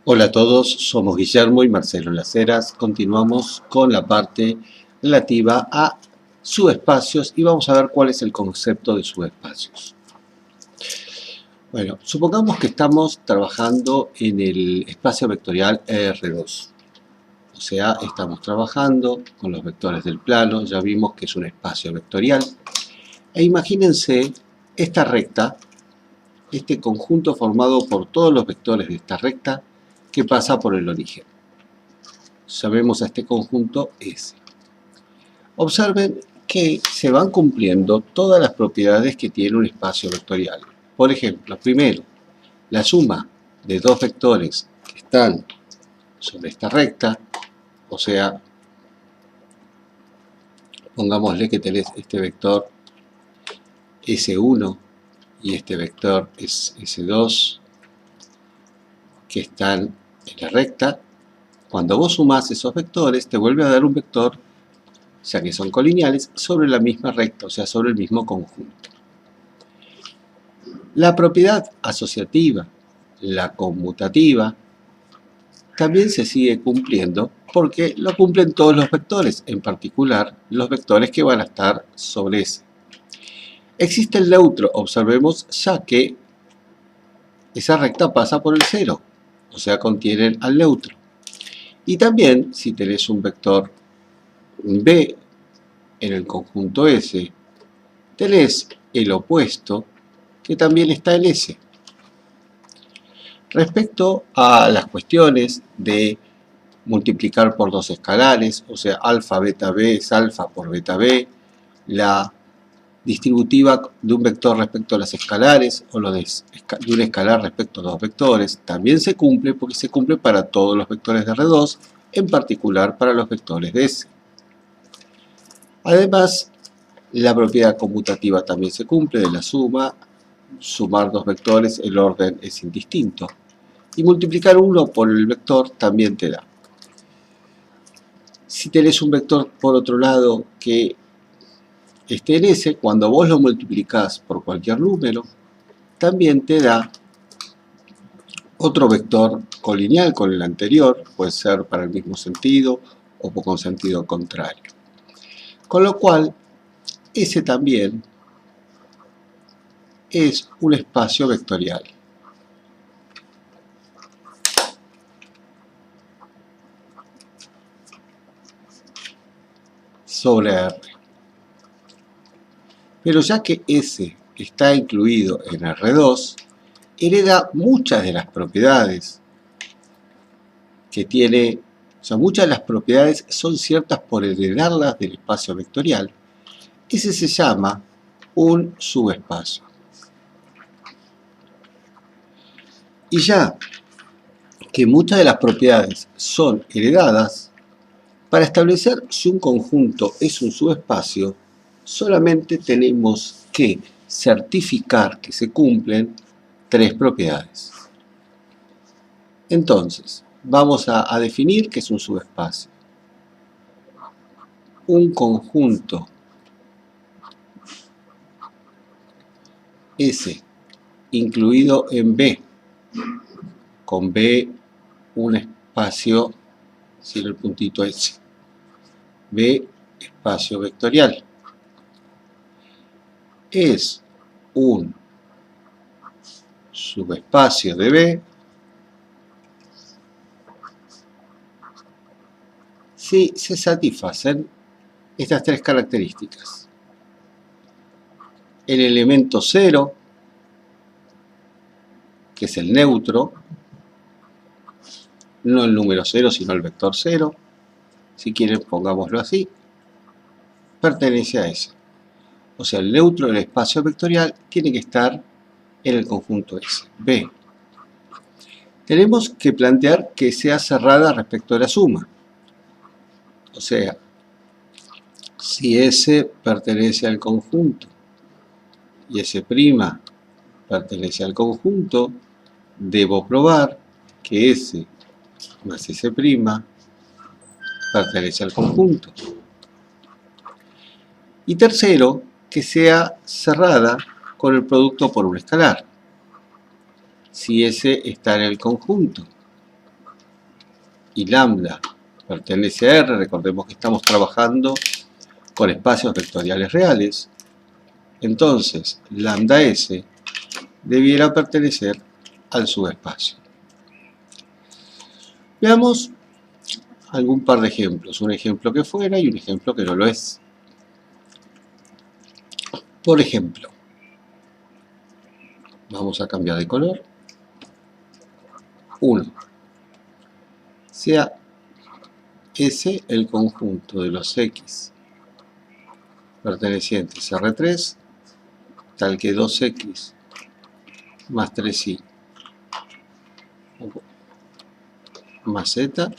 Hola a todos, somos Guillermo y Marcelo Las Heras. Continuamos con la parte relativa a subespacios y vamos a ver cuál es el concepto de subespacios. Bueno, supongamos que estamos trabajando en el espacio vectorial R2. O sea, estamos trabajando con los vectores del plano, ya vimos que es un espacio vectorial. E imagínense esta recta, este conjunto formado por todos los vectores de esta recta que pasa por el origen. Llamemos a este conjunto S. Observen que se van cumpliendo todas las propiedades que tiene un espacio vectorial. Por ejemplo, primero, la suma de dos vectores que están sobre esta recta, o sea, pongámosle que tenés este vector S1 y este vector S2 que están en la recta. Cuando vos sumás esos vectores, te vuelve a dar un vector, ya que son colineales, sobre la misma recta, o sea, sobre el mismo conjunto. La propiedad asociativa, la conmutativa, también se sigue cumpliendo porque lo cumplen todos los vectores, en particular los vectores que van a estar sobre S. Existe el neutro, observemos, ya que esa recta pasa por el 0, o sea, contienen al neutro. Y también, si tenés un vector B en el conjunto S, tenés el opuesto que también está en S. Respecto a las cuestiones de multiplicar por dos escalares, o sea, alfa beta b es alfa por beta b, la distributiva de un vector respecto a las escalares, o lo de un escalar respecto a dos vectores, también se cumple porque se cumple para todos los vectores de R2, en particular para los vectores de S. Además, la propiedad conmutativa también se cumple de la suma. Sumar dos vectores, el orden es indistinto. Y multiplicar uno por el vector también te da. Si tenés un vector, por otro lado, que esté en S, cuando vos lo multiplicás por cualquier número, también te da otro vector colineal con el anterior, puede ser para el mismo sentido o con sentido contrario. Con lo cual, S también es un espacio vectorial. Sobre R. Pero ya que S está incluido en R2, hereda muchas de las propiedades que tiene, o sea, muchas de las propiedades son ciertas por heredarlas del espacio vectorial. Ese se llama un subespacio. Y ya que muchas de las propiedades son heredadas, para establecer si un conjunto es un subespacio, solamente tenemos que certificar que se cumplen tres propiedades. Entonces, vamos a definir qué es un subespacio. Un conjunto S incluido en B, con B un espacio sin el puntito S. B espacio vectorial. Es un subespacio de B si se satisfacen estas tres características. El elemento 0, que es el neutro, no el número 0, sino el vector 0, si quieren pongámoslo así, pertenece a S. O sea, el neutro del espacio vectorial tiene que estar en el conjunto S. B. Tenemos que plantear que sea cerrada respecto a la suma. O sea, si S pertenece al conjunto y S' pertenece al conjunto, debo probar que S más S' pertenece al conjunto. Y tercero, que sea cerrada con el producto por un escalar. Si S está en el conjunto y lambda pertenece a R, recordemos que estamos trabajando con espacios vectoriales reales, entonces lambda S debiera pertenecer al subespacio. Veamos algún par de ejemplos, un ejemplo que fuera y un ejemplo que no lo es. Por ejemplo, vamos a cambiar de color. 1. Sea S el conjunto de los X pertenecientes a R3, tal que 2X más 3Y más Z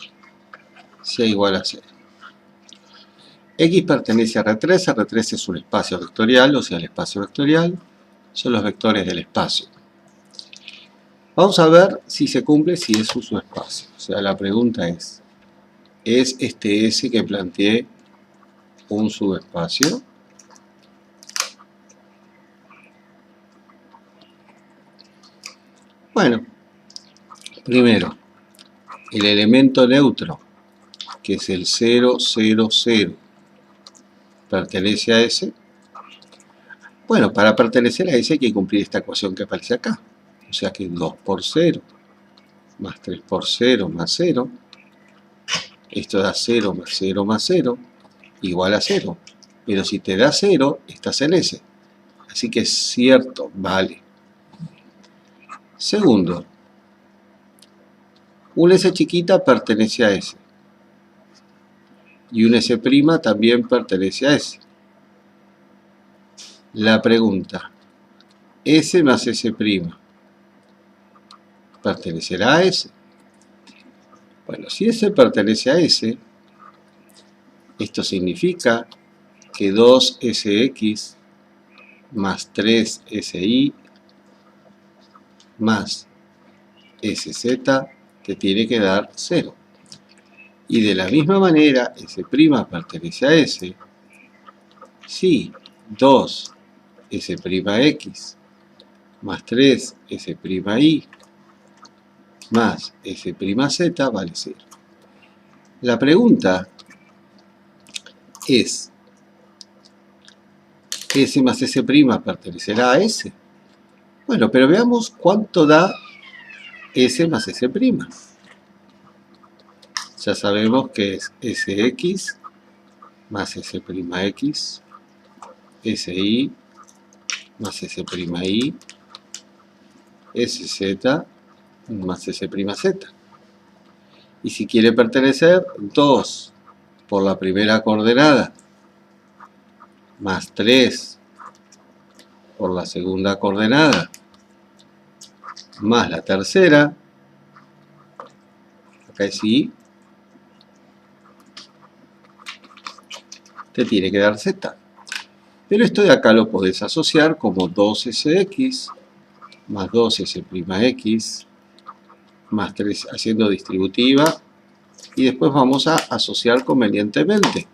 sea igual a 0. X pertenece a R3, R3 es un espacio vectorial, o sea, el espacio vectorial son los vectores del espacio. Vamos a ver si se cumple, si es un subespacio. O sea, la pregunta ¿es este S que planteé un subespacio? Bueno, primero, el elemento neutro, que es el 0, 0, 0, ¿pertenece a S? Bueno, para pertenecer a S hay que cumplir esta ecuación que aparece acá. O sea que 2 por 0, más 3 por 0, más 0. Esto da 0 más 0 más 0, igual a 0. Pero si te da 0, estás en S. Así que es cierto, vale. Segundo, un S chiquita pertenece a S. Y un S' también pertenece a S. La pregunta, S más S' ¿pertenecerá a S? Bueno, si S pertenece a S, esto significa que 2SX más 3SY más SZ te tiene que dar 0. Y de la misma manera, S' pertenece a S, si 2S'X más 3S'Y más S'Z vale 0. La pregunta es, S más S' pertenecerá a S. Bueno, pero veamos cuánto da S más S'. Ya sabemos que es Sx más S'X, Si más S'Y, Sz más S'Z. Y si quiere pertenecer, 2 por la primera coordenada más 3 por la segunda coordenada más la tercera, acá es Y, te tiene que dar Z. Pero esto de acá lo podés asociar como 2Sx más 2S'X más 3 haciendo distributiva y después vamos a asociar convenientemente.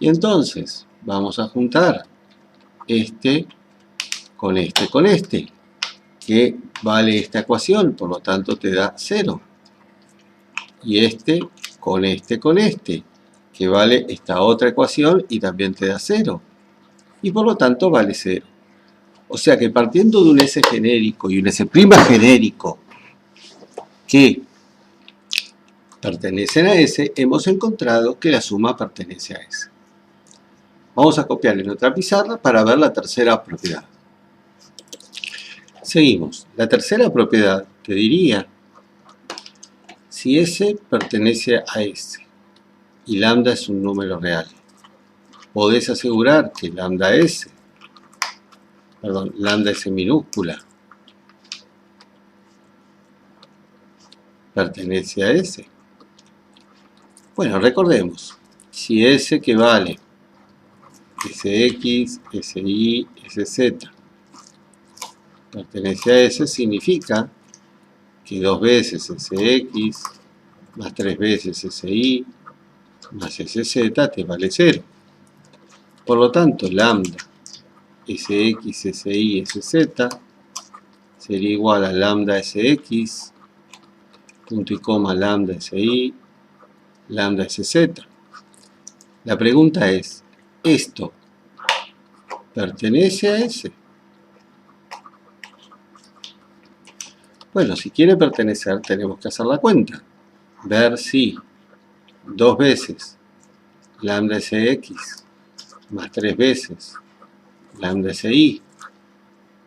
Y entonces vamos a juntar este, que vale esta ecuación, por lo tanto te da 0. Y este, que vale esta otra ecuación y también te da 0. Y por lo tanto vale 0. O sea que partiendo de un S genérico y un S' genérico que pertenecen a S, hemos encontrado que la suma pertenece a S. Vamos a copiar en otra pizarra para ver la tercera propiedad. Seguimos. La tercera propiedad te diría, si S pertenece a S y lambda es un número real, podés asegurar que lambda S minúscula pertenece a S. Bueno, recordemos, si S que vale Sx, Si, Sz pertenece a S, significa que 2 veces Sx más 3 veces Si más Sz te vale 0. Por lo tanto, lambda Sx, Si, Sz sería igual a lambda Sx, punto y coma lambda Si, lambda Sz. La pregunta es, ¿esto pertenece a S? Bueno, si quiere pertenecer tenemos que hacer la cuenta. Ver si 2 veces lambda Sx más 3 veces lambda Si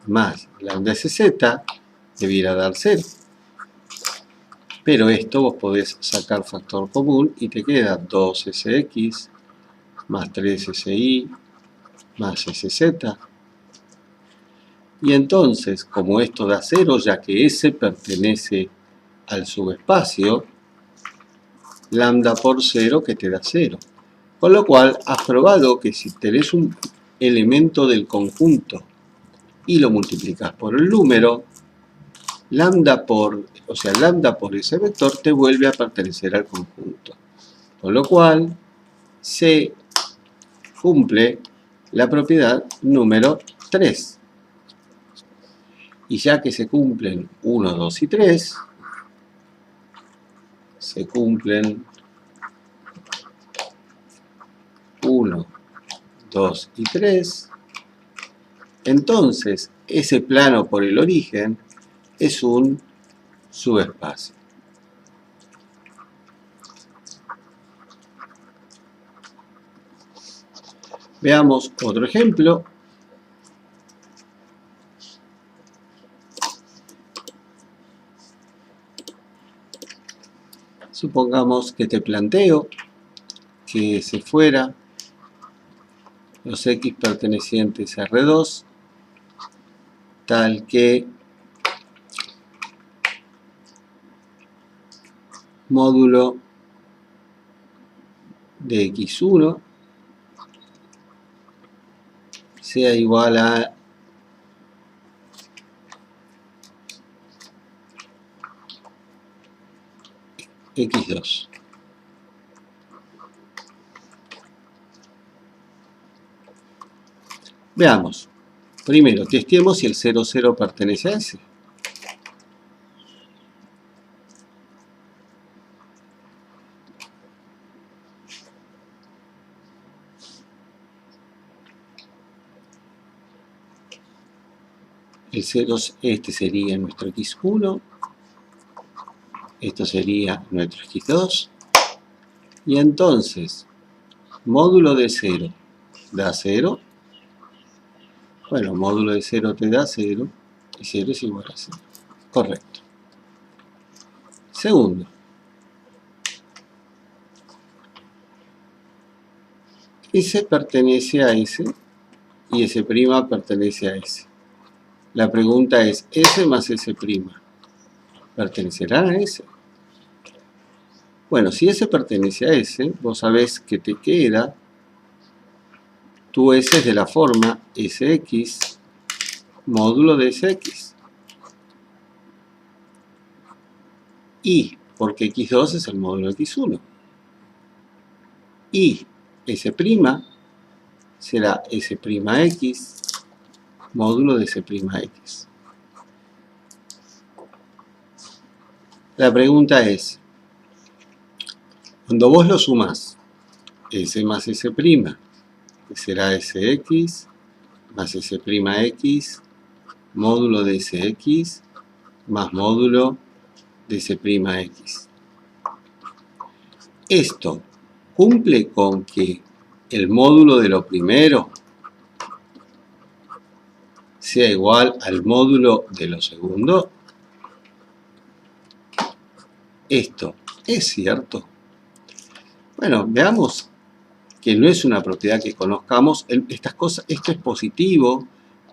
más lambda Sz debiera dar 0. Pero esto vos podés sacar factor común y te queda 2Sx más 3Si más Sz. Y entonces, como esto da 0, ya que S pertenece al subespacio, lambda por 0 que te da 0. Con lo cual, has probado que si tenés un elemento del conjunto y lo multiplicas por el número, lambda por ese vector te vuelve a pertenecer al conjunto. Con lo cual, se cumple la propiedad número 3. Y ya que se cumplen 1, 2 y 3, se cumplen 1, 2 y 3, entonces ese plano por el origen es un subespacio. Veamos otro ejemplo. Supongamos que te planteo que se fuera los X pertenecientes a R2, tal que módulo de X1 sea igual a X2. Veamos. Primero, testeemos si el 0, 0 pertenece a S. El 0, este sería nuestro X1. Esto sería nuestro X2. Y entonces, módulo de 0 da 0. Bueno, módulo de 0 te da 0. Y 0 es igual a 0. Correcto. Segundo. S pertenece a S y S' pertenece a S. La pregunta es, S más S' ¿pertenecerán a S? Bueno, si S pertenece a S, vos sabés que te queda tu S es de la forma Sx módulo de Sx. Y, porque X2 es el módulo de X1. Y S' será S'X módulo de S'X. La pregunta es, cuando vos lo sumás, S más S', que será Sx más S'X módulo de Sx más módulo de S'X. Esto cumple con que el módulo de lo primero sea igual al módulo de lo segundo. Esto es cierto. Bueno, veamos que no es una propiedad que conozcamos. Estas cosas, esto es positivo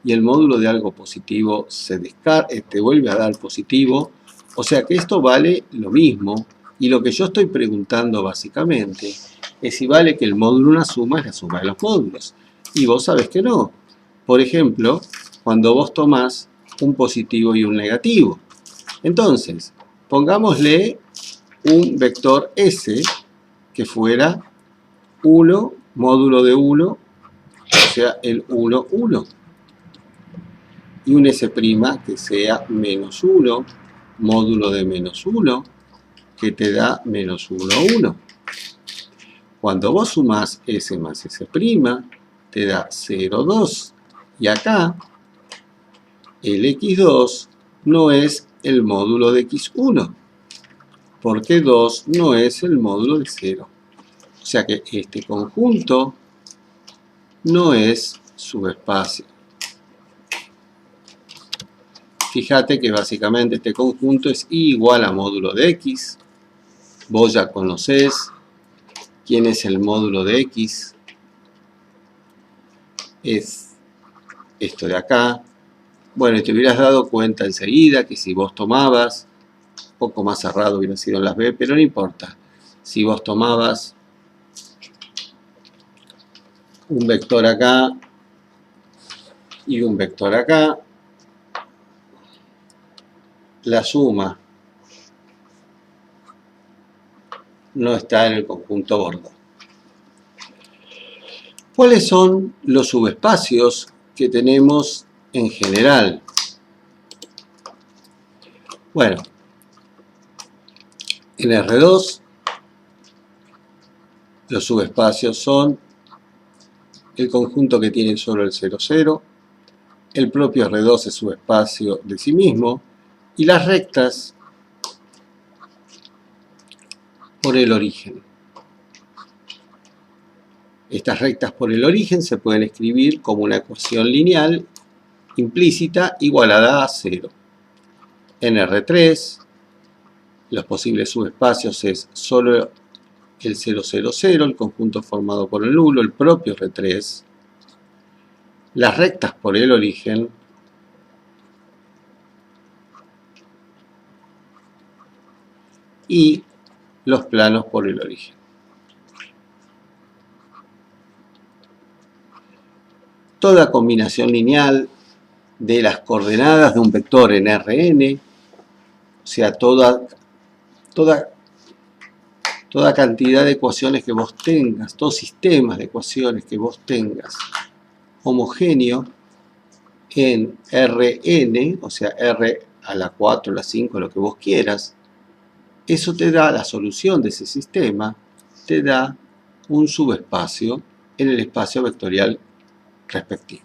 y el módulo de algo positivo te vuelve a dar positivo. O sea que esto vale lo mismo. Y lo que yo estoy preguntando básicamente es si vale que el módulo una suma es la suma de los módulos. Y vos sabés que no. Por ejemplo, cuando vos tomás un positivo y un negativo. Entonces, pongámosle un vector S que fuera 1, módulo de 1, o sea, el 1, 1. y un S' que sea menos 1, módulo de menos 1, que te da menos 1, 1. Cuando vos sumás S más S', te da 0, 2. Y acá, el x2 no es el módulo de x1, porque 2 no es el módulo de 0. O sea que este conjunto no es subespacio. Fíjate que básicamente este conjunto es igual a módulo de x. Vos ya conocés quién es el módulo de x. Es esto de acá. Bueno, te hubieras dado cuenta enseguida que si vos tomabas, un poco más cerrado hubieran sido las b, pero no importa. Si vos tomabas un vector acá y un vector acá, la suma no está en el conjunto bordo. ¿Cuáles son los subespacios que tenemos en general? Bueno, en R2 los subespacios son el conjunto que tiene solo el 0, 0, el propio R2 es subespacio de sí mismo, y las rectas por el origen. Estas rectas por el origen se pueden escribir como una ecuación lineal implícita igualada a 0. En R3, los posibles subespacios es solo el 0, 0, 0, el conjunto formado por el nulo, el propio R3, las rectas por el origen, y los planos por el origen. Toda combinación lineal de las coordenadas de un vector en Rn, o sea, toda cantidad de ecuaciones que vos tengas, todo sistemas de ecuaciones que vos tengas homogéneo en Rn, o sea, R a la 4, a la 5, lo que vos quieras, eso te da la solución de ese sistema, te da un subespacio en el espacio vectorial respectivo.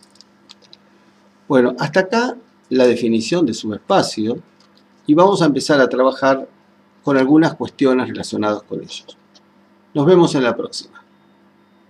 Bueno, hasta acá la definición de subespacio y vamos a empezar a trabajar con algunas cuestiones relacionadas con ellos. Nos vemos en la próxima.